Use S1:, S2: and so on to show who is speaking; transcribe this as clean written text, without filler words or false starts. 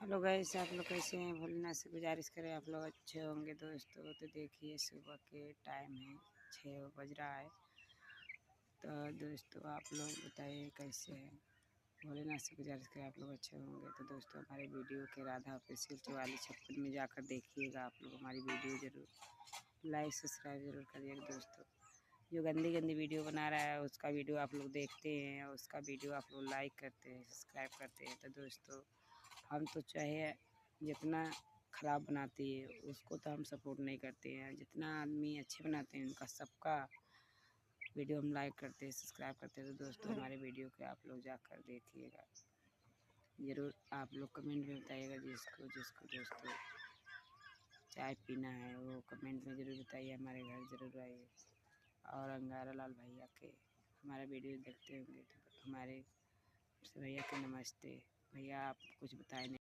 S1: Hello guys, आप लोग कैसे हैं? भोलेनाथ से गुजारिश करें आप लोग अच्छे होंगे दोस्तों। तो देखिए सुबह के टाइम है, 6 बज रहा है। तो दोस्तों आप लोग बताइए कैसे हैं? भोलेनाथ से गुजारिश करें आप लोग अच्छे होंगे। तो दोस्तों हमारे वीडियो के राधा ऑफिशियल 4456 में जाकर देखिएगा। आप लोग हमारी वीडियो ज़रूर लाइक सब्सक्राइब ज़रूर करिएगा दोस्तों। जो गंदी गंदी वीडियो बना रहा है उसका वीडियो आप लोग देखते हैं और उसका वीडियो आप लोग लाइक करते हैं, सब्सक्राइब करते हैं। तो दोस्तों हम तो चाहे जितना ख़राब बनाती है उसको तो हम सपोर्ट नहीं करते हैं, जितना आदमी अच्छे बनाते हैं उनका सबका वीडियो हम लाइक करते हैं, सब्सक्राइब करते हैं। तो दोस्तों हमारे वीडियो के आप लोग जाकर देखिएगा ज़रूर। आप लोग कमेंट में बताइएगा जिसको जिसको दोस्तों चाय पीना है वो कमेंट में ज़रूर बताइए, हमारे घर ज़रूर आइए। और अंगारा लाल भैया के हमारा वीडियो देखते होंगे तो हमारे भैया के नमस्ते। भैया आप कुछ बताए नहीं।